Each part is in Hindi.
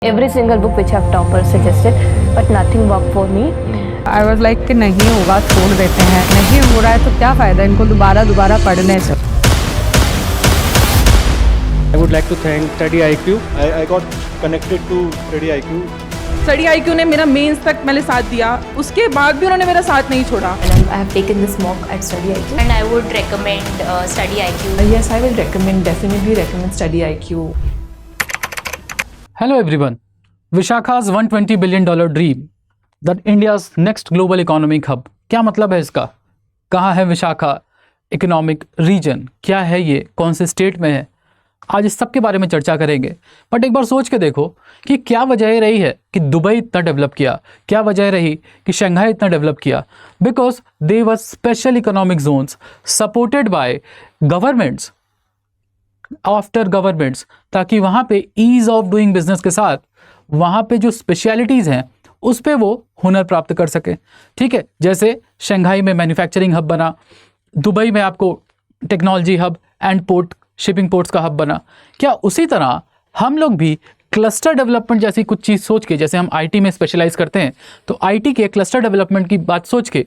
Every single book which I've toppers suggested, but nothing worked for me. I was like कि नहीं होगा छोड़ देते हैं, नहीं हो रहा है तो क्या फ़ायदा इनको दोबारा पढ़ने से। I would like to thank Study IQ. I got connected to Study IQ. Study IQ ने मेरा मेंस तक मैंने साथ दिया, उसके बाद भी उन्होंने मेरा साथ नहीं छोड़ा। And I have taken this mock at Study IQ. And I would recommend Study IQ. Yes, I will definitely recommend Study IQ. Hello everyone. Vishakha's $120 billion dream that India's next global economic hub. क्या मतलब है इसका? कहाँ है विशाखा इकोनॉमिक रीजन? क्या है ये? कौन से स्टेट में है? आज इस सब के बारे में चर्चा करेंगे। बट एक बार सोच के देखो कि क्या वजह रही है कि दुबई इतना डेवलप किया, क्या वजह रही कि शंघाई इतना डेवलप किया? Because they were special economic zones supported by governments after governments, ताकि वहाँ पे ईज ऑफ डूइंग बिजनेस के साथ वहाँ पे जो स्पेशलिटीज़ हैं उस पे वो हुनर प्राप्त कर सके। ठीक है, जैसे शंघाई में मैन्युफैक्चरिंग हब बना, दुबई में आपको technology hub and port shipping ports का हब बना। क्या उसी तरह हम लोग भी क्लस्टर डेवलपमेंट जैसी कुछ चीज़ सोच के, जैसे हम आईटी में स्पेशलाइज करते हैं तो आईटी के क्लस्टर डेवलपमेंट की बात सोच के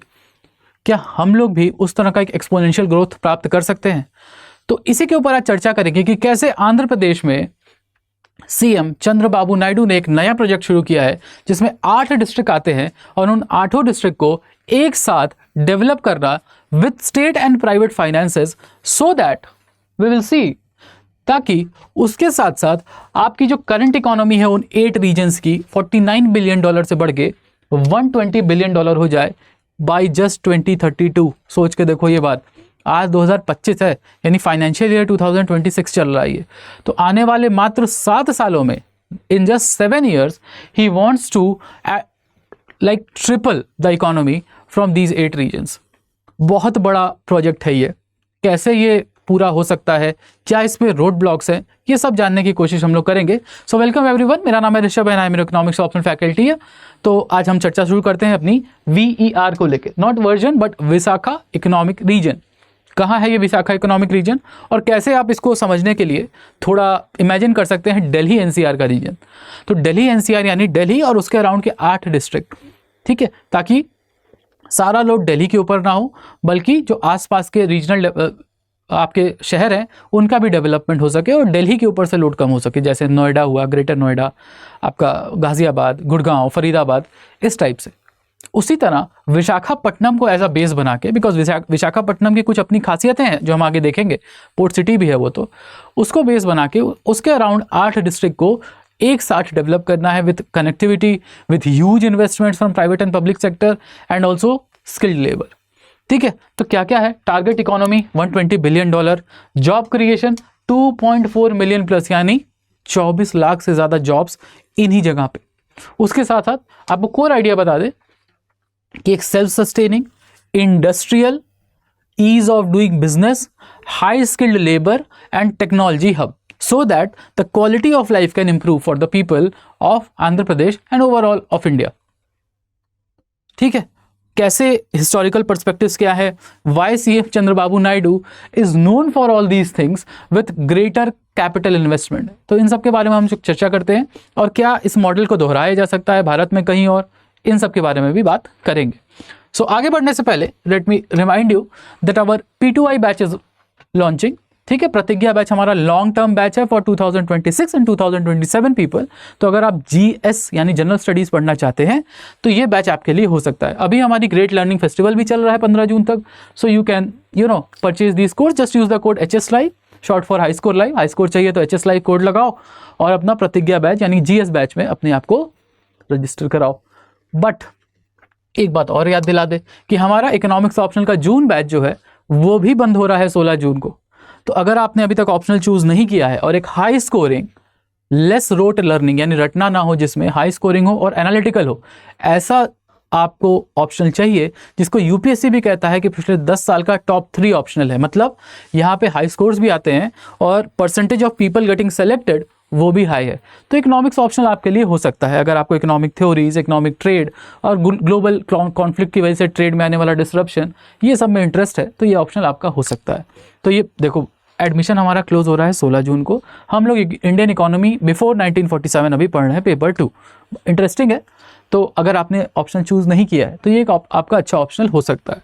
क्या हम लोग भी उस तरह का एक एक्सपोनेंशियल ग्रोथ प्राप्त कर सकते हैं? तो इसी के ऊपर आज चर्चा करेंगे कि कैसे आंध्र प्रदेश में सीएम चंद्रबाबू नायडू ने एक नया प्रोजेक्ट शुरू किया है जिसमें 8 डिस्ट्रिक्ट आते हैं और उन 8 डिस्ट्रिक्ट को एक साथ डेवलप करना with state and private finances, so that we will see, ताकि उसके साथ साथ आपकी जो करंट इकोनॉमी है उन 8 रीजन्स की $49 बिलियन से बढ़ के $120 बिलियन हो जाए बाई जस्ट 2032। सोच के देखो ये बात, आज 2025 है, यानी फाइनेंशियल ईयर 2026 चल रहा है। तो आने वाले मात्र 7 सालों में, in just 7 years, he wants to like triple the economy from these 8 reasons. बहुत बड़ा प्रोजेक्ट है ये। कैसे ये पूरा हो सकता है, क्या इसमें रोड ब्लॉक्स हैं, ये सब जानने की कोशिश हम लोग करेंगे। सो वेलकम एवरीवन, मेरा नाम है Rishabh and I am economics optional faculty है। तो आज हम चर्चा शुरू करते हैं अपनी VER को लेकर, not version but Visakha economic region. कहाँ है ये विशाखा इकोनॉमिक रीजन और कैसे आप इसको समझने के लिए थोड़ा इमेजिन कर सकते हैं दिल्ली NCR का रीजन। तो दिल्ली NCR यानी दिल्ली और उसके अराउंड के 8 डिस्ट्रिक्ट, ठीक है, ताकि सारा लोड दिल्ली के ऊपर ना हो बल्कि जो आसपास के रीजनल आपके शहर हैं उनका भी डेवलपमेंट हो सके और दिल्ली के ऊपर से लोड कम हो सके। जैसे नोएडा हुआ, ग्रेटर नोएडा, आपका गाज़ियाबाद, गुड़गांव, फरीदाबाद, इस टाइप से। उसी तरह विशाखापट्टनम को एज अ बेस बना के, बिकॉज विशाखापट्टनम की कुछ अपनी खासियतें हैं जो हम आगे देखेंगे, पोर्ट सिटी भी है वो, तो उसको बेस बना के उसके अराउंड 8 डिस्ट्रिक्ट को एक साथ डेवलप करना है with connectivity, with huge investments from private and public sector and also skilled labour. ठीक है, तो क्या क्या है? Target economy $120 billion, job creation 2.4 million plus, यानी 24 लाख से ज़्यादा जॉब्स इन्हीं जगह पे। उसके साथ साथ आपको कोर आइडिया बता दें कि एक self sustaining, industrial, ease of doing business, high skilled labour and technology hub, so that the quality of life can improve for the people of Andhra Pradesh and overall of India. ठीक है, कैसे हिस्टोरिकल पर्सपेक्टिव्स क्या है, why CM Chandrababu Naidu is known for all these things with greater capital investment, तो इन सब के बारे में हम चर्चा करते हैं। और क्या इस मॉडल को दोहराया जा सकता है भारत में कहीं और, इन सब के बारे में भी बात करेंगे। सो आगे बढ़ने से पहले let me remind you that our P2I batch is launching. ठीक है, प्रतिज्ञा बैच हमारा लॉन्ग टर्म बैच है फॉर 2026 एंड 2027 पीपल। तो अगर आप GS यानी जनरल स्टडीज़ पढ़ना चाहते हैं तो ये बैच आपके लिए हो सकता है। अभी हमारी ग्रेट लर्निंग फेस्टिवल भी चल रहा है 15 जून तक। So you can purchase this course, just use the code HS Live, short for high score live. High score चाहिए तो HS Live कोड लगाओ और अपना प्रतिज्ञा बैच यानी GS बैच में अपने आप को रजिस्टर कराओ। बट एक बात और याद दिला दे कि हमारा इकोनॉमिक्स ऑप्शनल का जून बैच जो है वो भी बंद हो रहा है 16 जून को। तो अगर आपने अभी तक ऑप्शनल चूज नहीं किया है और एक high scoring, less rote learning यानी रटना ना हो, जिसमें हाई स्कोरिंग हो और एनालिटिकल हो, ऐसा आपको ऑप्शनल चाहिए जिसको UPSC भी कहता है कि पिछले 10 साल का टॉप 3 ऑप्शनल है। मतलब यहाँ पे हाई स्कोर्स भी आते हैं और percentage of people getting selected वो भी हाई है। तो इकोनॉमिक्स ऑप्शनल आपके लिए हो सकता है अगर आपको इकोनॉमिक थ्योरीज, इकोनॉमिक ट्रेड और ग्लोबल कॉन्फ्लिक्ट की वजह से ट्रेड में आने वाला डिसरप्शन, ये सब में इंटरेस्ट है तो ये ऑप्शनल आपका हो सकता है। तो ये देखो, एडमिशन हमारा क्लोज हो रहा है 16 जून को। हम लोग इंडियन इकोनॉमी बिफोर 1947 अभी पढ़ रहे हैं, पेपर 2 इंटरेस्टिंग है। तो अगर आपने ऑप्शन चूज़ नहीं किया है तो ये एक आपका अच्छा ऑप्शनल हो सकता है,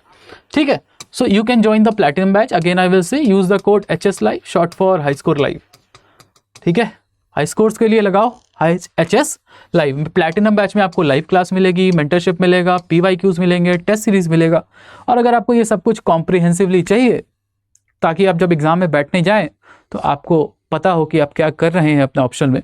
ठीक है। So you can join the platinum batch, again I will say use the code HS Live, short for high score live, ठीक है। हाई स्कोर्स के लिए लगाओ HS Live। प्लैटिनम बैच में आपको लाइव क्लास मिलेगी, मेंटरशिप मिलेगा, PYQs मिलेंगे, टेस्ट सीरीज मिलेगा। और अगर आपको ये सब कुछ कॉम्प्रिहेंसिवली चाहिए ताकि आप जब एग्जाम में बैठने जाएं तो आपको पता हो कि आप क्या कर रहे हैं अपने ऑप्शन में।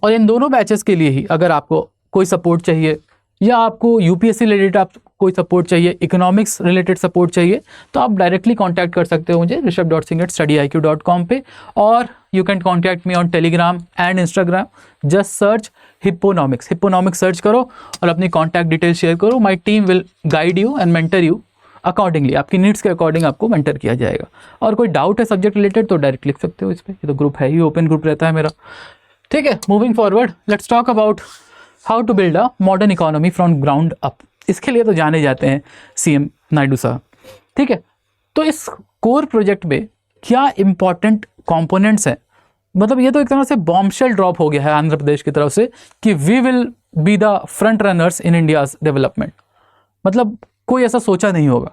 और इन दोनों बैचेस के लिए ही अगर आपको कोई सपोर्ट चाहिए या आपको UPSC रिलेटेड आप कोई सपोर्ट चाहिए, इकोनॉमिक्स रिलेटेड सपोर्ट चाहिए, तो आप डायरेक्टली कांटेक्ट कर सकते हो मुझे rishabh.singh@studyIQ.com पे, और you can contact me on Telegram and Instagram. Just search Hipponomics search करो और अपनी कॉन्टैक्ट डिटेल शेयर करो। My team will guide you and mentor you accordingly, आपकी नीड्स के अकॉर्डिंग आपको मेंटर किया जाएगा। और कोई डाउट है सब्जेक्ट रिलेटेड तो डायरेक्ट लिख सकते हो इस पर, ये तो ग्रुप है ही, ओपन ग्रुप रहता है मेरा, ठीक है। Moving forward, let's talk about how to build a modern economy from ground up. इसके लिए तो जाने जाते हैं CM नायडू साहब, ठीक है। तो इस कोर प्रोजेक्ट में क्या इंपॉर्टेंट कंपोनेंट्स हैं, मतलब ये तो एक तरह से बॉम्बशेल ड्रॉप हो गया है आंध्र प्रदेश की तरफ से कि we will be the front runners in India's development. मतलब कोई ऐसा सोचा नहीं होगा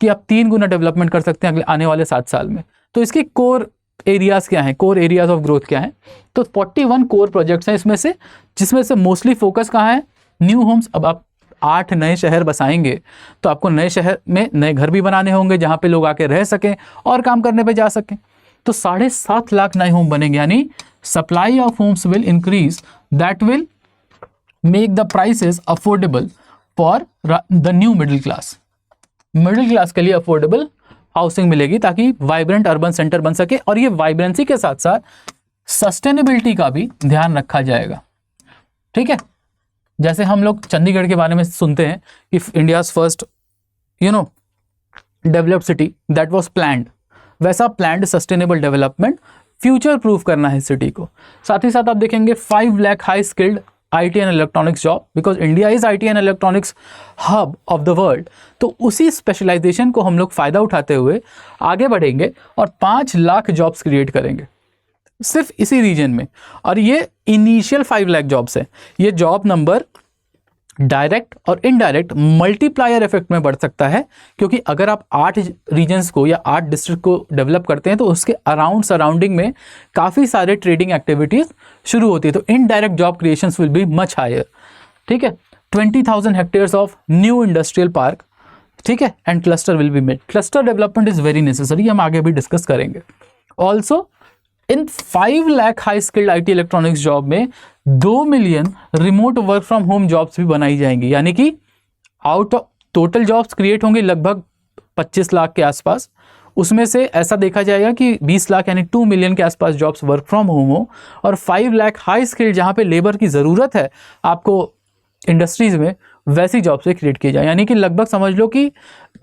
कि आप 3 गुना डेवलपमेंट कर सकते हैं अगले आने वाले 7 साल में। तो इसकी कोर एरियाज़ क्या हैं, कोर एरियाज ऑफ ग्रोथ क्या हैं? तो 41 कोर प्रोजेक्ट्स हैं इसमें से, जिसमें से मोस्टली फोकस कहाँ है? New homes. अब आप 8 नए शहर बसाएंगे तो आपको नए शहर में नए घर भी बनाने होंगे जहाँ पे लोग आके रह सकें और काम करने पे जा सकें। तो 7.5 लाख नए होम बनेंगे, यानी supply of homes will increase, that will make the prices affordable for the new middle class. Middle class के लिए अफोर्डेबल हाउसिंग मिलेगी ताकि वाइब्रेंट अर्बन सेंटर बन सके। और ये वाइब्रेंसी के साथ साथ सस्टेनेबिलिटी का भी ध्यान रखा जाएगा, ठीक है। जैसे हम लोग चंडीगढ़ के बारे में सुनते हैं कि India's first developed city, that was planned, वैसा planned sustainable development future proof करना है सिटी को। साथ ही साथ आप देखेंगे 5 lakh high skilled IT and electronics job, because India is IT and electronics hub of the world. तो उसी स्पेशलाइजेशन को हम लोग फ़ायदा उठाते हुए आगे बढ़ेंगे और 5 लाख जॉब्स क्रिएट करेंगे सिर्फ इसी रीजन में। और ये इनिशियल 5 लाख जॉब्स है। ये जॉब नंबर डायरेक्ट और इनडायरेक्ट मल्टीप्लायर इफेक्ट में बढ़ सकता है, क्योंकि अगर आप 8 रीजन्स को या 8 डिस्ट्रिक्ट को डेवलप करते हैं तो उसके सराउंडिंग में काफ़ी सारे ट्रेडिंग एक्टिविटीज़ शुरू होती है। तो indirect job creations will be much higher, ठीक है। 20,000 hectares of new industrial park, ठीक है, and cluster will be made. Cluster development is very necessary, हम आगे भी डिस्कस करेंगे। Also in 5 lakh high skilled IT electronics job में 2 million remote work from home jobs भी बनाई जाएंगी, यानी कि out of total jobs create होंगे लगभग 25 लाख के आसपास। उसमें से ऐसा देखा जाएगा कि 20 लाख यानी 2 मिलियन के आसपास जॉब्स वर्क फ्रॉम होम हो, और 5 लाख हाई स्किल्ड जहाँ पे लेबर की ज़रूरत है आपको इंडस्ट्रीज़ में, वैसी जॉब से क्रिएट की जाए। यानी कि लगभग समझ लो कि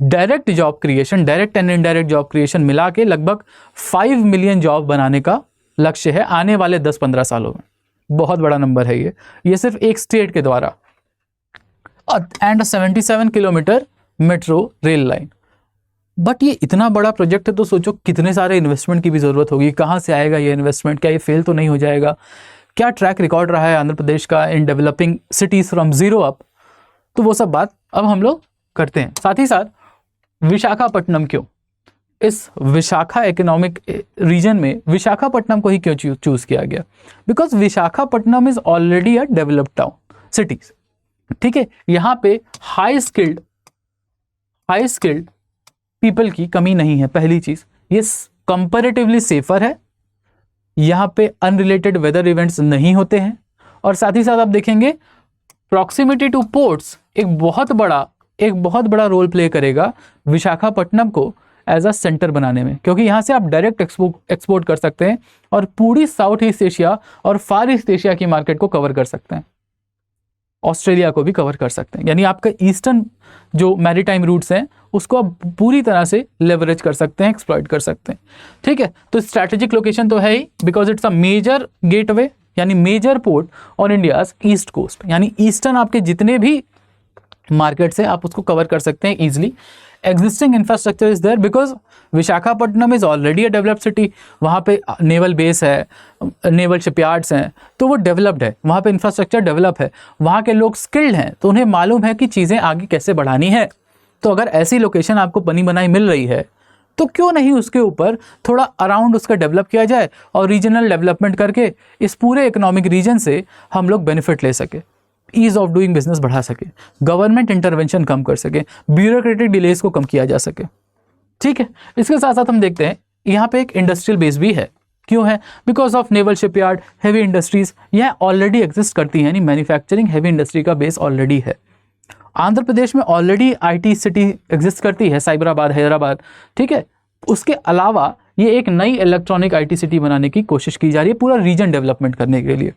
direct job creation, direct and indirect job creation मिला के लगभग 5 मिलियन जॉब बनाने का लक्ष्य है आने वाले 10-15 सालों में। बहुत बड़ा नंबर है ये सिर्फ एक स्टेट के द्वारा। And 77 kilometre metro rail line. But ये इतना बड़ा प्रोजेक्ट है तो सोचो कितने सारे इन्वेस्टमेंट की भी ज़रूरत होगी। कहाँ से आएगा ये इन्वेस्टमेंट? क्या ये फेल तो नहीं हो जाएगा? क्या ट्रैक रिकॉर्ड रहा है आंध्र प्रदेश का in developing cities from zero up? तो वो सब बात अब हम लोग करते हैं। साथ ही साथ विशाखापट्टनम क्यों, इस विशाखा इकोनॉमिक रीजन में विशाखापट्टनम को ही क्यों चूज़ किया गया? Because Visakhapatnam is already a developed town cities, ठीक है। यहाँ पे हाई स्किल्ड पीपल की कमी नहीं है। पहली चीज़, ये कंपैरेटिवली सेफर है, यहाँ पे अनरिलेटेड वेदर इवेंट्स नहीं होते हैं, और साथ ही साथ आप देखेंगे प्रॉक्सिमिटी टू पोर्ट्स एक बहुत बड़ा रोल प्ले करेगा विशाखापट्टनम को एज अ सेंटर बनाने में, क्योंकि यहाँ से आप डायरेक्ट एक्सपोर्ट कर सकते हैं और पूरी साउथ ईस्ट एशिया और फार ईस्ट एशिया की मार्केट को कवर कर सकते हैं, ऑस्ट्रेलिया को भी कवर कर सकते हैं। यानी आपका ईस्टर्न जो मैरीटाइम रूट्स हैं उसको आप पूरी तरह से लेवरेज कर सकते हैं, एक्सप्लॉइट कर सकते हैं, ठीक है। तो स्ट्रैटेजिक लोकेशन तो है ही, because it's a major gateway यानी major port on India's east coast. यानी ईस्टर्न आपके जितने भी मार्केट से आप उसको कवर कर सकते हैं easily. Existing infrastructure is there because Visakhapatnam is already a developed city. वहाँ पे नेवल बेस है, नेवल शिपयार्ड्स हैं, तो वो डेवलप्ड है, वहाँ पे इंफ्रास्ट्रक्चर डेवलप है, वहाँ के लोग स्किल्ड हैं, तो उन्हें मालूम है कि चीज़ें आगे कैसे बढ़ानी है। तो अगर ऐसी लोकेशन आपको बनी बनाई मिल रही है तो क्यों नहीं उसके ऊपर थोड़ा अराउंड उसका डेवलप किया जाए और रीजनल डेवलपमेंट करके इस पूरे इकोनॉमिक रीजन से हम लोग बेनिफिट ले सके, ईज ऑफ डूइंग बिजनेस बढ़ा सके, गवर्नमेंट इंटरवेंशन कम कर सके, ब्यूरोक्रेटिक डिलेज को कम किया जा सके। ठीक है, इसके साथ साथ हम देखते हैं यहाँ पे एक इंडस्ट्रियल बेस भी है। क्यों है? Because of naval shipyard, heavy industries यहाँ ऑलरेडी एग्जिस्ट करती हैं, यानी मैन्युफैक्चरिंग हैवी इंडस्ट्री का बेस ऑलरेडी है। आंध्र प्रदेश में ऑलरेडी आईटी सिटी एग्जिस्ट करती है, साइबराबाद, हैदराबाद। ठीक है, उसके अलावा ये एक नई इलेक्ट्रॉनिक आईटी सिटी बनाने की कोशिश की जा रही है पूरा रीजन डेवलपमेंट करने के लिए।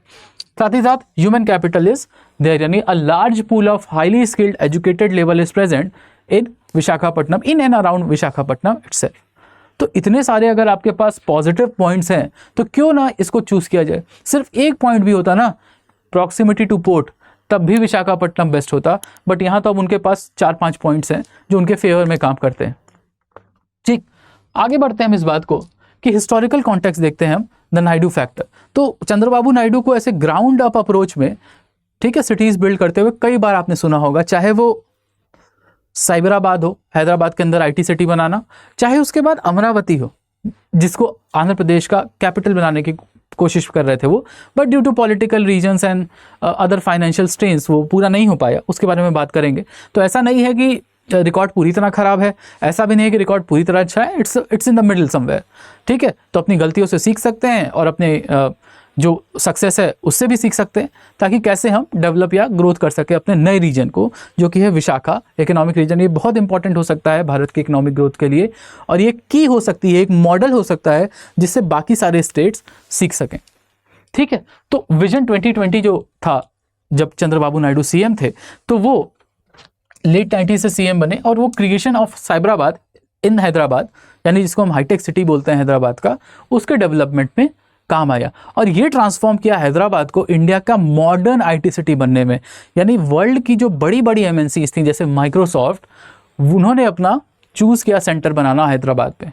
साथ ही साथ ह्यूमन कैपिटल इज देयर, यानी a large pool of highly skilled educated level is present in Visakhapatnam, in and around Visakhapatnam itself. तो इतने सारे अगर आपके पास पॉजिटिव पॉइंट्स हैं तो क्यों ना इसको चूज किया जाए। सिर्फ एक पॉइंट भी होता ना, प्रॉक्सिमिटी टू पोर्ट, तब भी विशाखापट्टनम बेस्ट होता, बट यहाँ तो अब उनके पास 4-5 पॉइंट्स हैं जो उनके फेवर में काम करते हैं। ठीक, आगे बढ़ते हैं हम इस बात को कि हिस्टोरिकल कॉन्टेक्स्ट देखते हैं हम, द नायडू फैक्टर। तो चंद्रबाबू नायडू को ऐसे ग्राउंड अप अप्रोच में, ठीक है, सिटीज़ बिल्ड करते हुए कई बार आपने सुना होगा, चाहे वो साइबराबाद हो, हैदराबाद के अंदर आईटी सिटी बनाना, चाहे उसके बाद अमरावती हो जिसको आंध्र प्रदेश का कैपिटल बनाने की कोशिश कर रहे थे वो, but due to political reasons and other financial strains वो पूरा नहीं हो पाया। उसके बारे में बात करेंगे। तो ऐसा नहीं है कि रिकॉर्ड पूरी तरह खराब है, ऐसा भी नहीं है कि रिकॉर्ड पूरी तरह अच्छा है, it's in the middle somewhere. ठीक है, तो अपनी गलतियों से सीख सकते हैं और अपने जो सक्सेस है उससे भी सीख सकते हैं, ताकि कैसे हम डेवलप या ग्रोथ कर सके अपने नए रीजन को, जो कि है विशाखा इकोनॉमिक रीजन। ये बहुत इंपॉर्टेंट हो सकता है भारत के इकोनॉमिक ग्रोथ के लिए, और ये की हो सकती है, एक मॉडल हो सकता है जिससे बाकी सारे स्टेट्स सीख सकें। ठीक है, तो विजन 2020 जो था, जब चंद्रबाबू नायडू सीएम थे, तो वो लेट 90s से सीएम बने और वो क्रिएशन ऑफ साइबराबाद इन हैदराबाद, यानी जिसको हम हाईटेक सिटी बोलते हैं हैदराबाद का, उसके डेवलपमेंट में काम आया। और ये ट्रांसफॉर्म किया हैदराबाद को इंडिया का मॉडर्न आईटी सिटी बनने में। यानी वर्ल्ड की जो बड़ी बड़ी एमएनसीज थी जैसे माइक्रोसॉफ्ट, उन्होंने अपना चूज़ किया सेंटर बनाना हैदराबाद पे,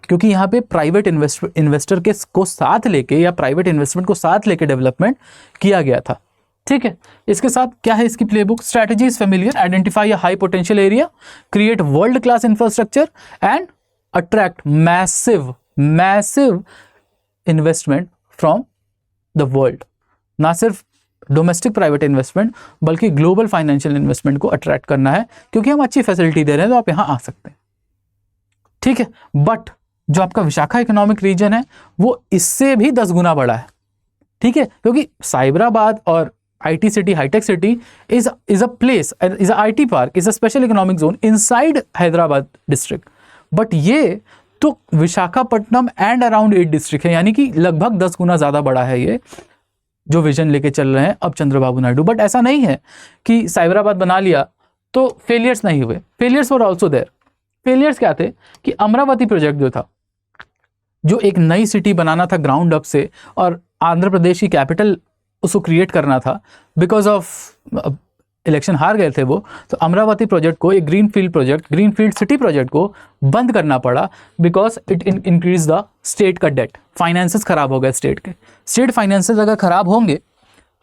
क्योंकि यहाँ पे प्राइवेट इन्वेस्टर को साथ लेके या प्राइवेट इन्वेस्टमेंट को साथ लेके डेवलपमेंट किया गया था। ठीक है, इसके साथ क्या है इसकी playbook? Strategy is familiar, identify a high potential area, create world class infrastructure and attract massive investment from the world. ना सिर्फ डोमेस्टिक प्राइवेट इन्वेस्टमेंट बल्कि ग्लोबल फाइनेंशियल इन्वेस्टमेंट को अट्रैक्ट करना है, क्योंकि हम अच्छी फैसिलिटी दे रहे हैं तो आप यहाँ आ सकते हैं। ठीक है, बट जो आपका विशाखा इकोनॉमिक रीजन है वो इससे भी 10 गुना बड़ा है। ठीक है, क्योंकि साइबराबाद और IT city, hitech city is a place, is a IT park, is a special economic zone inside Hyderabad district, but ये तो विशाखापट्टनम एंड अराउंड 8 डिस्ट्रिक्ट है, यानी कि लगभग 10 गुना ज़्यादा बड़ा है ये जो विजन लेके चल रहे हैं अब चंद्रबाबू नायडू। बट ऐसा नहीं है कि साइबराबाद बना लिया तो फेलियर्स नहीं हुए, failures were also there. Failures क्या थे कि अमरावती प्रोजेक्ट जो था, जो एक नई सिटी बनाना था ग्राउंड अप से और आंध्र प्रदेश की कैपिटल उसको क्रिएट करना था, बिकॉज ऑफ इलेक्शन हार गए थे वो, तो अमरावती प्रोजेक्ट को, एक ग्रीनफील्ड सिटी प्रोजेक्ट को बंद करना पड़ा, because it increase the state का डेट। फाइनेंसेस खराब हो गए स्टेट के। स्टेट फाइनेंसेस अगर खराब होंगे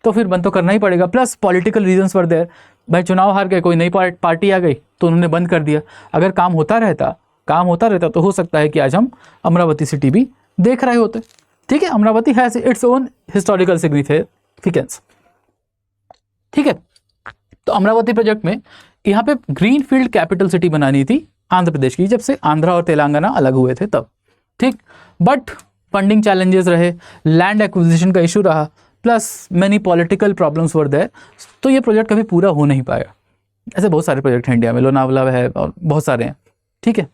तो फिर बंद तो करना ही पड़ेगा। Plus political reasons were there, भाई चुनाव हार गए, कोई नई पार्टी आ गई तो उन्होंने बंद कर दिया। अगर काम होता रहता तो हो सकता है कि आज हम अमरावती सिटी भी देख रहे होते। ठीक है, Amravati has its own historical significance. ठीक है, तो अमरावती प्रोजेक्ट में यहाँ पे ग्रीनफील्ड कैपिटल सिटी बनानी थी आंध्र प्रदेश की, जब से आंध्रा और तेलंगाना अलग हुए थे तब। ठीक, बट फंडिंग चैलेंजेस रहे, लैंड एक्विजिशन का इशू रहा, plus many political problems were there, तो ये प्रोजेक्ट कभी पूरा हो नहीं पाया। ऐसे बहुत सारे प्रोजेक्ट हैं इंडिया में, लोनावला है और बहुत सारे हैं। ठीक है,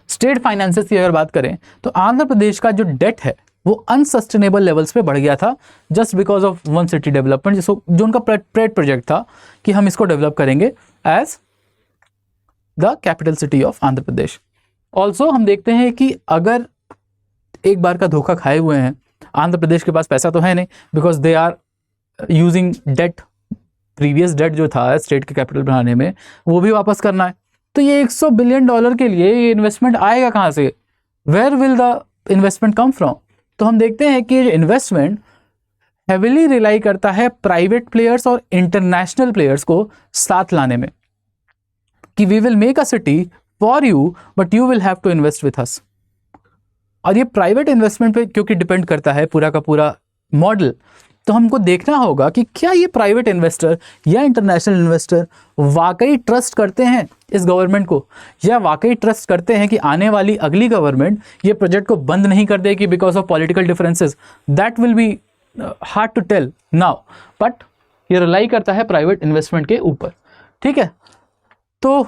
स्टेट फाइनेंसेस की अगर बात करें तो आंध्र प्रदेश का जो डेट है वो अनसस्टेनेबल लेवल्स पे बढ़ गया था, just because of one city development, जो उनका पेट प्रोजेक्ट था कि हम इसको डेवलप करेंगे as the capital city of Andhra Pradesh. Also हम देखते हैं कि अगर एक बार का धोखा खाए हुए हैं, आंध्र प्रदेश के पास पैसा तो है नहीं, because they are using debt previous debt जो था स्टेट के कैपिटल बढ़ाने में वो भी वापस करना है। तो ये $100 बिलियन के लिए ये इन्वेस्टमेंट आएगा कहाँ से? Where will the investment come from? तो हम देखते हैं कि इन्वेस्टमेंट हेविली रिलाई करता है प्राइवेट प्लेयर्स और इंटरनेशनल प्लेयर्स को साथ लाने में, कि we will make a city for you but you will have to invest with us. और ये प्राइवेट इन्वेस्टमेंट पे क्योंकि डिपेंड करता है पूरा का पूरा मॉडल, तो हमको देखना होगा कि क्या ये प्राइवेट इन्वेस्टर या इंटरनेशनल इन्वेस्टर वाकई ट्रस्ट करते हैं इस गवर्नमेंट को, या वाकई ट्रस्ट करते हैं कि आने वाली अगली गवर्नमेंट ये प्रोजेक्ट को बंद नहीं कर देगी because of political differences. That will be hard to tell now, but ये रिलाई करता है प्राइवेट इन्वेस्टमेंट के ऊपर। ठीक है, तो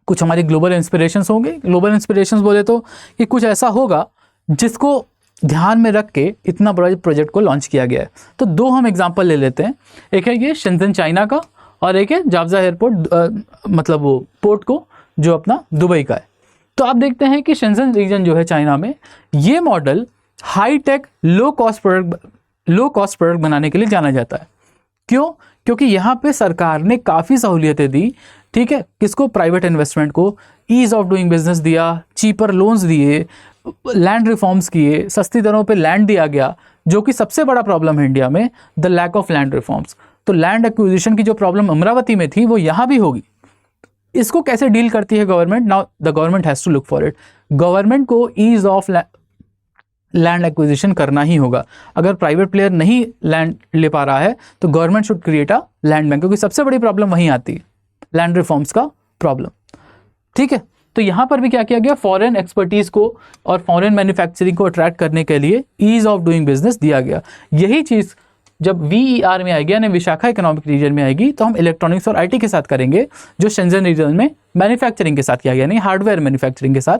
कुछ हमारी ग्लोबल इंस्पिरेशंस होंगे। ग्लोबल इंस्पिरेशंस बोले तो कि कुछ ऐसा होगा जिसको ध्यान में रख के इतना बड़ा प्रोजेक्ट को लॉन्च किया गया है। तो दो हम एग्जांपल ले लेते हैं, एक है ये शेंजन चाइना का और एक है जावजा एयरपोर्ट, मतलब वो पोर्ट को जो अपना दुबई का है। तो आप देखते हैं कि शेंजन रीजन जो है चाइना में, ये model high tech low cost product बनाने के लिए जाना जाता है। क्यों? क्योंकि यहाँ पे सरकार ने काफ़ी सहूलियतें दी। ठीक है, किसको? प्राइवेट इन्वेस्टमेंट को ईज ऑफ डूइंग बिजनेस दिया, चीपर लोन्स दिए, लैंड रिफॉर्म्स किए, सस्ती दरों पे लैंड दिया गया, जो कि सबसे बड़ा प्रॉब्लम है इंडिया में, the lack of land reforms. तो लैंड एक्विजिशन की जो प्रॉब्लम अमरावती में थी वो यहाँ भी होगी। इसको कैसे डील करती है government? Now the government has to look for it. Government को ईज ऑफ लैंड एक्विजिशन करना ही होगा। अगर प्राइवेट प्लेयर नहीं लैंड ले पा रहा है तो government should create a land bank, क्योंकि सबसे बड़ी प्रॉब्लम वहीं आती है, लैंड रिफॉर्म्स का प्रॉब्लम। ठीक है, तो यहाँ पर भी क्या किया गया? फॉरेन एक्सपर्टीज को और फॉरेन मैन्युफैक्चरिंग को अट्रैक्ट करने के लिए ईज ऑफ डूइंग बिजनेस दिया गया। यही चीज़ जब VER में आएगी, यानी विशाखा इकोनॉमिक रीजन में आएगी, तो हम इलेक्ट्रॉनिक्स और IT के साथ करेंगे, जो शेंजन रीजन में मैन्युफैक्चरिंग के साथ किया गया, यानी हार्डवेयर मैन्युफैक्चरिंग के साथ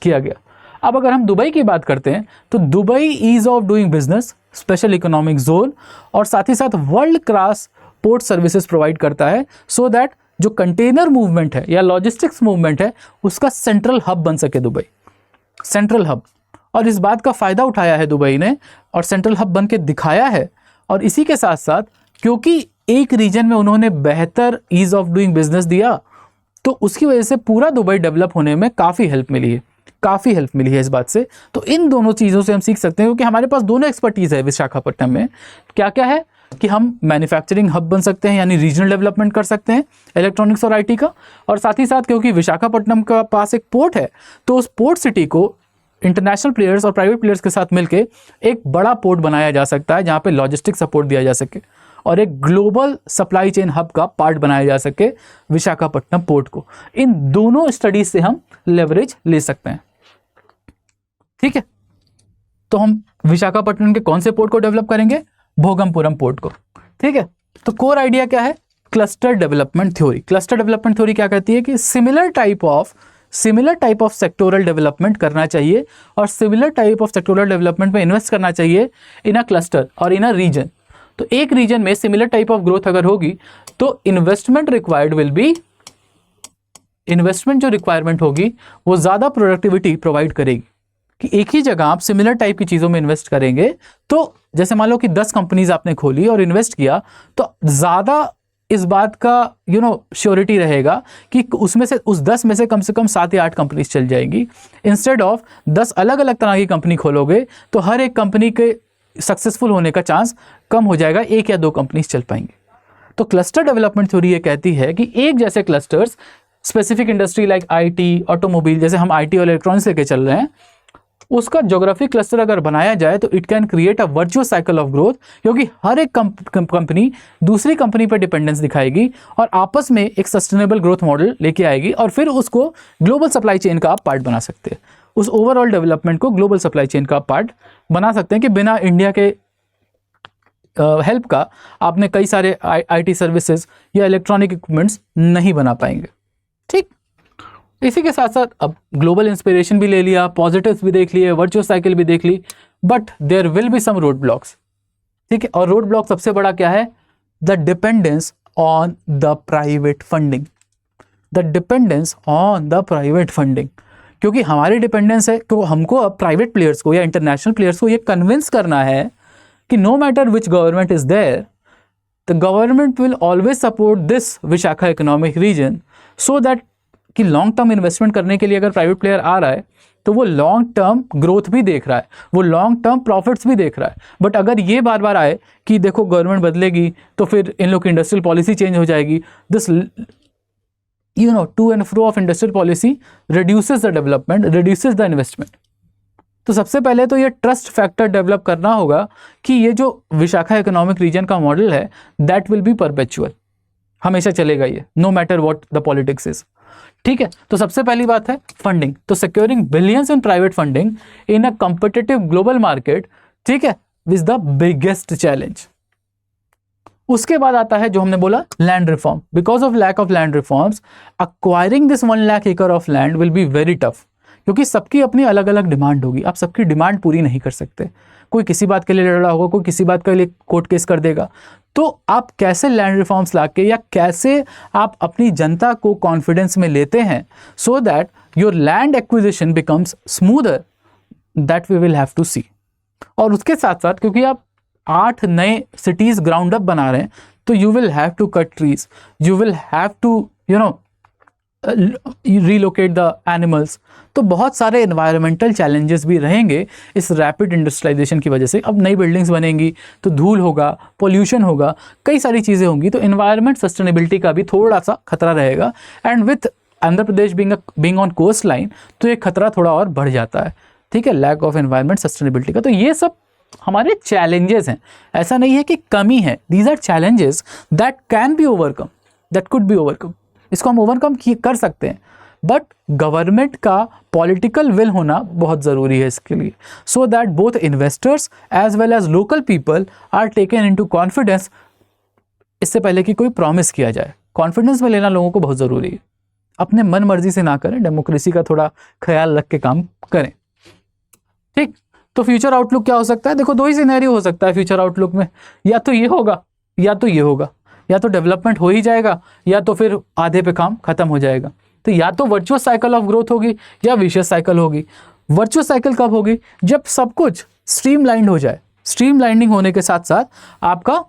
किया गया। अब अगर हम दुबई की बात करते हैं तो Dubai ease of doing business, special economic zone और साथ ही साथ world class port services provide करता है, सो दैट जो कंटेनर मूवमेंट है या लॉजिस्टिक्स मूवमेंट है उसका सेंट्रल हब बन सके दुबई, सेंट्रल हब। और इस बात का फ़ायदा उठाया है दुबई ने और सेंट्रल हब बन के दिखाया है। और इसी के साथ साथ क्योंकि एक रीजन में उन्होंने बेहतर ईज ऑफ डूइंग बिजनेस दिया, तो उसकी वजह से पूरा दुबई डेवलप होने में काफ़ी हेल्प मिली है, काफ़ी हेल्प मिली है इस बात से। तो इन दोनों चीज़ों से हम सीख सकते हैं, क्योंकि हमारे पास दोनों एक्सपर्टीज़ है विशाखापट्टनम में। क्या क्या है कि हम मैन्युफैक्चरिंग हब बन सकते हैं, यानी रीजनल डेवलपमेंट कर सकते हैं इलेक्ट्रॉनिक्स और IT का, और साथ ही साथ क्योंकि विशाखापट्टनम का पास एक पोर्ट है, तो उस पोर्ट सिटी को इंटरनेशनल प्लेयर्स और प्राइवेट प्लेयर्स के साथ मिलकर एक बड़ा पोर्ट बनाया जा सकता है, जहाँ पे लॉजिस्टिक सपोर्ट दिया जा सके और एक ग्लोबल सप्लाई चेन हब का पार्ट बनाया जा सके विशाखापट्टनम पोर्ट को। इन दोनों स्टडीज से हम लेवरेज ले सकते हैं। ठीक है, तो हम विशाखापट्टनम के कौन से पोर्ट को डेवलप करेंगे? भोगमपुरम पोर्ट को। ठीक है, तो कोर आइडिया क्या है? Cluster development theory. Cluster development theory क्या कहती है कि similar type of sectoral development करना चाहिए और similar type of sectoral development में इन्वेस्ट करना चाहिए इन अ क्लस्टर और इन अ रीजन। तो एक रीजन में सिमिलर टाइप ऑफ ग्रोथ अगर होगी तो इन्वेस्टमेंट जो रिक्वायरमेंट होगी वो ज़्यादा प्रोडक्टिविटी प्रोवाइड करेगी। कि एक ही जगह आप सिमिलर टाइप की चीज़ों में इन्वेस्ट करेंगे, तो जैसे मान लो कि 10 कंपनीज आपने खोली और इन्वेस्ट किया, तो ज़्यादा इस बात का श्योरिटी रहेगा कि उसमें से उस 10 में से कम 7 या 8 कंपनीज चल जाएंगी। इंस्टेड ऑफ 10 अलग अलग तरह की कंपनी खोलोगे तो हर एक कंपनी के सक्सेसफुल होने का चांस कम हो जाएगा, 1 या 2 कंपनीज चल पाएंगे। तो क्लस्टर डेवलपमेंट थ्योरी ये कहती है कि एक जैसे clusters, specific industry like IT, automobile, जैसे हम IT और इलेक्ट्रॉनिक्स लेके चल रहे हैं, उसका ज्योग्राफिक क्लस्टर अगर बनाया जाए तो it can create a virtuous cycle of growth, क्योंकि हर एक कंपनी दूसरी कंपनी पर डिपेंडेंस दिखाएगी और आपस में एक सस्टेनेबल ग्रोथ मॉडल लेके आएगी और फिर उसको ग्लोबल सप्लाई चेन का आप पार्ट बना सकते हैं। उस ओवरऑल डेवलपमेंट को ग्लोबल सप्लाई चेन का पार्ट बना सकते हैं कि बिना इंडिया के हेल्प का आपने कई सारे IT सर्विसेज या इलेक्ट्रॉनिक इक्विपमेंट्स नहीं बना पाएंगे। ठीक, इसी के साथ साथ अब ग्लोबल इंस्पिरेशन भी ले लिया, पॉजिटिव्स भी देख लिए, वर्चुअस साइकिल भी देख ली, but there will be some road blocks. ठीक है, और रोड ब्लॉक सबसे बड़ा क्या है? The dependence on the private funding. The dependence on the private funding, क्योंकि हमारी डिपेंडेंस है तो हमको अब प्राइवेट प्लेयर्स को या इंटरनेशनल प्लेयर्स को ये कन्विंस करना है कि no matter which government is there, the government will always support this Visakha economic region so that कि लॉन्ग टर्म इन्वेस्टमेंट करने के लिए अगर प्राइवेट प्लेयर आ रहा है तो वो लॉन्ग टर्म ग्रोथ भी देख रहा है, वो लॉन्ग टर्म प्रॉफिट्स भी देख रहा है। बट अगर ये बार बार आए कि देखो गवर्नमेंट बदलेगी तो फिर इन लोग की इंडस्ट्रियल पॉलिसी चेंज हो जाएगी, this to and fro of industrial policy reduces the development, reduces the investment. तो सबसे पहले तो ये ट्रस्ट फैक्टर डेवलप करना होगा कि ये जो विशाखा इकोनॉमिक रीजन का मॉडल है दैट विल बी परपेचुअल, हमेशा चलेगा ये, no matter what the politics is. ठीक है, तो सबसे पहली बात है फंडिंग। तो securing billions in private funding in a competitive global market, ठीक है, इज द बिगेस्ट चैलेंज। उसके बाद आता है जो हमने बोला land reform. Because of lack of land reforms acquiring this 1 lakh एकड़ of land will be very tough, क्योंकि सबकी अपनी अलग अलग डिमांड होगी, आप सबकी डिमांड पूरी नहीं कर सकते। कोई किसी बात के लिए लड़ रहा होगा, कोई किसी बात के लिए कोर्ट केस कर देगा। तो आप कैसे लैंड रिफॉर्म्स लाके या कैसे आप अपनी जनता को कॉन्फिडेंस में लेते हैं so that your land acquisition becomes smoother, that we will have to see. और उसके साथ साथ क्योंकि आप 8 नए सिटीज ग्राउंड अप बना रहे हैं तो you will have to cut trees, you will have to relocate the animals। तो बहुत सारे environmental challenges भी रहेंगे इस rapid industrialization की वजह से। अब नई बिल्डिंग्स बनेंगी तो धूल होगा, pollution होगा, कई सारी चीज़ें होंगी, तो environment sustainability का भी थोड़ा सा खतरा रहेगा। And with Andhra Pradesh being on coast line तो ये खतरा थोड़ा और बढ़ जाता है, ठीक है, लैक ऑफ environment sustainability का। तो ये सब हमारे चैलेंजेस हैं, ऐसा नहीं है कि कमी है, these are challenges that can be overcome, that could be overcome. इसको हम ओवरकम कर सकते हैं, बट गवर्नमेंट का पॉलिटिकल विल होना बहुत ज़रूरी है इसके लिए, so that both investors as well as local people are taken into confidence. इससे पहले कि कोई प्रॉमिस किया जाए, कॉन्फिडेंस में लेना लोगों को बहुत ज़रूरी है। अपने मन मर्जी से ना करें, डेमोक्रेसी का थोड़ा ख्याल रख के काम करें, ठीक। तो फ्यूचर आउटलुक क्या हो सकता है? देखो 2 ही सिनेरियो हो सकता है फ्यूचर आउटलुक में, या तो ये होगा या तो ये होगा, या तो डेवलपमेंट हो ही जाएगा या तो फिर आधे पे काम खत्म हो जाएगा। तो या तो वर्चुअस साइकिल ऑफ ग्रोथ होगी या विशियस साइकिल होगी। वर्चुअस साइकिल कब होगी? जब सब कुछ स्ट्रीमलाइंड हो जाए। स्ट्रीमलाइनिंग होने के साथ साथ आपका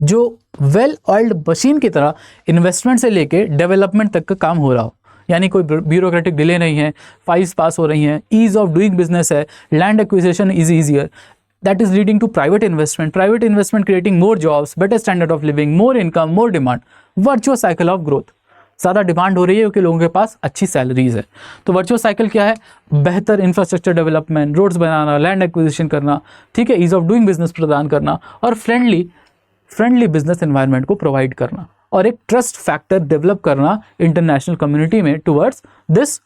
जो वेल ऑयल्ड मशीन की तरह इन्वेस्टमेंट से लेके डेवलपमेंट तक का काम हो रहा हो, यानी कोई ब्यूरोक्रेटिक डिले नहीं है, फाइल्स पास हो रही हैं, ईज ऑफ डूइंग बिजनेस है, land acquisition is easier, that is leading to private investment creating more jobs, better standard of living, more income, more demand, virtuous cycle of growth। ज़्यादा डिमांड हो रही है क्योंकि लोगों के पास अच्छी सैलरीज है। तो वर्चुअस साइकिल क्या है? बेहतर इंफ्रास्ट्रक्चर डेवलपमेंट, रोड्स बनाना, लैंड एक्विजिशन करना, ठीक है, ईज ऑफ डूइंग बिजनेस प्रदान करना और फ्रेंडली बिजनेस एनवायरनमेंट को प्रोवाइड करना और एक ट्रस्ट फैक्टर डेवलप करना इंटरनेशनल कम्युनिटी में towards this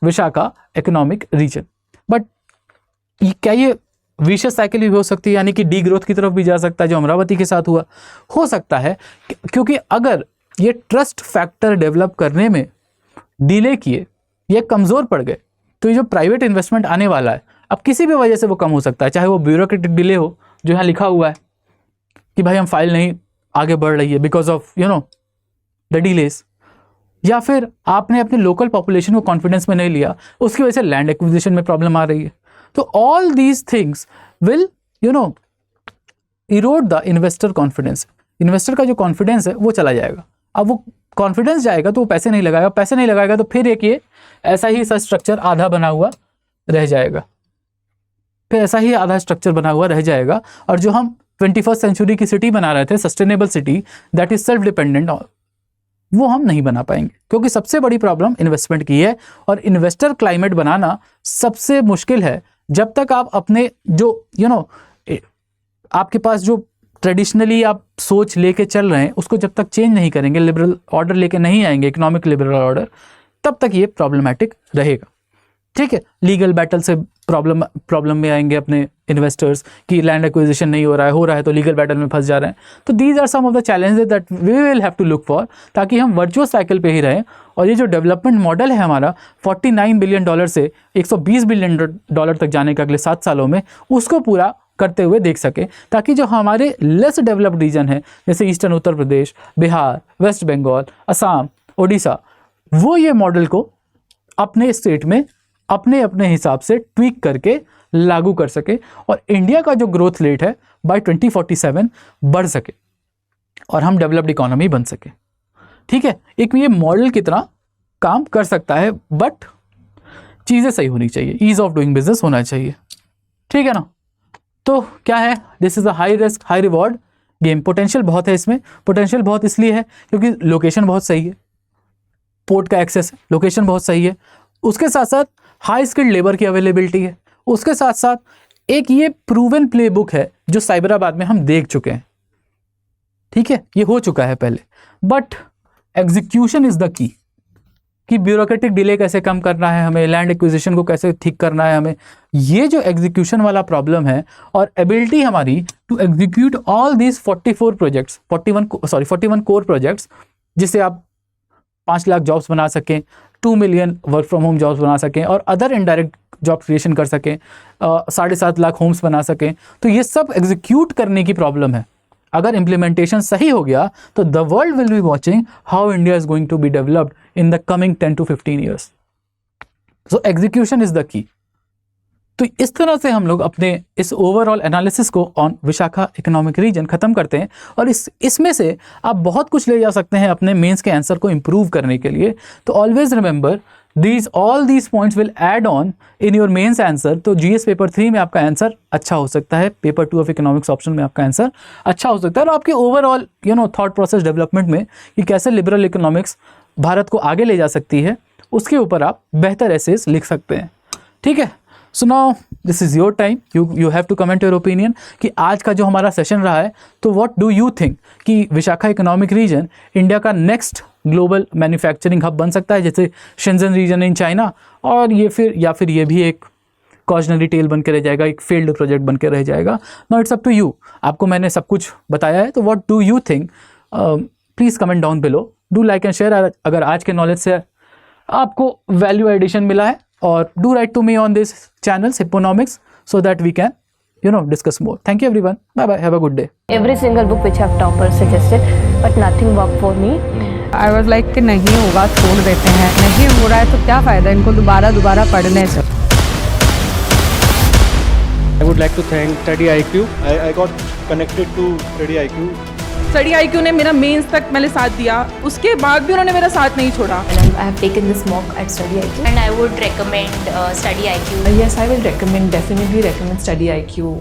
Visakha economic region. But क्या ये विशियस साइकिल भी हो सकती है, यानी कि डी ग्रोथ की तरफ भी जा सकता है, जो अमरावती के साथ हुआ? हो सकता है, क्योंकि अगर ये ट्रस्ट फैक्टर डेवलप करने में डिले किए, ये कमज़ोर पड़ गए, तो ये जो प्राइवेट इन्वेस्टमेंट आने वाला है अब किसी भी वजह से वो कम हो सकता है, चाहे वो ब्यूरोक्रेटिक डिले हो, जो यहाँ लिखा हुआ है कि भाई हम फाइल नहीं आगे बढ़ रही है बिकॉज ऑफ द डिलेस, या फिर आपने अपने लोकल पॉपुलेशन को कॉन्फिडेंस में नहीं लिया, उसकी वजह से लैंड एक्विजिशन में प्रॉब्लम आ रही है। तो all these things will Erode the investor confidence. Investor का जो कॉन्फिडेंस है वो चला जाएगा। अब वो कॉन्फिडेंस जाएगा तो वो पैसे नहीं लगाएगा, पैसे नहीं लगाएगा तो फिर एक ये ऐसा ही सा स्ट्रक्चर आधा बना हुआ रह जाएगा, फिर ऐसा ही आधा स्ट्रक्चर बना हुआ रह जाएगा। और जो हम 21st सेंचुरी की सिटी बना रहे थे, sustainable city that is self dependent, वो हम नहीं बना पाएंगे, क्योंकि सबसे बड़ी प्रॉब्लम इन्वेस्टमेंट की है। और इन्वेस्टर क्लाइमेट बनाना सबसे मुश्किल है जब तक आप अपने जो आपके पास जो ट्रेडिशनली आप सोच लेके चल रहे हैं उसको जब तक चेंज नहीं करेंगे, लिबरल ऑर्डर लेके नहीं आएंगे, इकोनॉमिक लिबरल ऑर्डर, तब तक ये प्रॉब्लमैटिक रहेगा, ठीक है। लीगल बैटल से प्रॉब्लम में आएंगे अपने इन्वेस्टर्स कि लैंड एक्विजिशन नहीं हो रहा है तो लीगल बैटल में फंस जा रहे हैं। तो these are some of the challenges that we will have to look for, ताकि हम वर्चुअस साइकिल पे ही रहें। और ये जो डेवलपमेंट मॉडल है हमारा $49 बिलियन से $120 बिलियन तक जाने का अगले 7 सालों में, उसको पूरा करते हुए देख सके, ताकि जो हमारे लेस डेवलप्ड रीजन है जैसे ईस्टर्न उत्तर प्रदेश, बिहार, वेस्ट बंगाल, असम, ओडिशा, वो ये मॉडल को अपने स्टेट में अपने अपने हिसाब से ट्वीक करके लागू कर सके और इंडिया का जो ग्रोथ रेट है बाय 2047 बढ़ सके। और हम डेवलप्ड इकोनॉमी बन सके। ठीक है, एक ये मॉडल की तरह काम कर सकता है, बट चीज़ें सही होनी चाहिए, ईज ऑफ डूइंग बिजनेस होना चाहिए। ठीक है ना। तो क्या है, this is a high risk high reward game. Potential बहुत है इसमें। पोटेंशियल बहुत इसलिए है क्योंकि लोकेशन बहुत सही है, पोर्ट का एक्सेस है, लोकेशन बहुत सही है, उसके साथ साथ हाई स्किल्ड लेबर की अवेलेबिलिटी है, उसके साथ साथ एक ये प्रूवन प्लेबुक है जो साइबराबाद में हम देख चुके हैं। ठीक है, ये हो चुका है पहले, बट एग्जीक्यूशन इज द की, कि ब्यूरोक्रेटिक डिले कैसे कम करना है हमें, लैंड एक्विजिशन को कैसे ठीक करना है हमें, ये जो एग्जीक्यूशन वाला प्रॉब्लम है और एबिलिटी हमारी to execute all these 44 projects 41 core projects, जिससे आप 5 लाख जॉब्स बना सकें, 2 million work from home jobs बना सकें और अदर इनडायरेक्ट जॉब क्रिएशन कर सकें, 7.5 लाख होम्स बना सकें, तो ये सब एग्जीक्यूट करने की प्रॉब्लम है। अगर इम्प्लीमेंटेशन सही हो गया तो the world will be watching how India is going to be developed in the coming 10 to 15 years. So execution is the key. तो इस तरह से हम लोग अपने इस ओवरऑल एनालिसिस को ऑन विशाखा इकोनॉमिक रीजन खत्म करते हैं, और इसमें से आप बहुत कुछ ले जा सकते हैं अपने मेंस के आंसर को इंप्रूव करने के लिए। तो always remember all these points will add on in your mains answer. तो जीएस पेपर 3 में आपका आंसर अच्छा हो सकता है, पेपर 2 ऑफ इकोनॉमिक्स ऑप्शन में आपका आंसर अच्छा हो सकता है, और आपके ओवरऑल थॉट प्रोसेस डेवलपमेंट में कि कैसे लिबरल इकोनॉमिक्स भारत को आगे ले जा सकती है, उसके ऊपर आप बेहतर एसेस लिख सकते हैं। ठीक है, so now this is your time, you have to comment your opinion कि आज का जो हमारा सेशन रहा है, तो व्हाट डू यू थिंक कि विशाखा इकोनॉमिक रीजन इंडिया का नेक्स्ट ग्लोबल मैन्युफैक्चरिंग हब बन सकता है, जैसे शेंजन रीजन इन चाइना, और ये फिर ये भी एक कॉजनरी टेल बन के रह जाएगा, एक फेल्ड प्रोजेक्ट बन के रह जाएगा। Now it's up to you, आपको मैंने सब कुछ बताया है, तो what do you think, please comment down below, do like and share अगर आज के नॉलेज से आपको वैल्यू एडिशन मिला है, और do write to me on this channel Hipponomics so that we can discuss more. Thank you everyone. Bye bye. Have a good day. Every single book which have toppers suggested, but nothing worked for me. I was like कि नहीं होगा छोड़ देते हैं, नहीं हो रहा है तो क्या फ़ायदा इनको दोबारा पढ़ने से। I would like to thank Study IQ. I got connected to Study IQ. Study IQ ने मेरा मेंस तक मैंने साथ दिया, उसके बाद भी उन्होंने मेरा साथ नहीं छोड़ा। And I have taken this mock at Study IQ, and I would recommend Study IQ. Yes, I will definitely recommend Study IQ.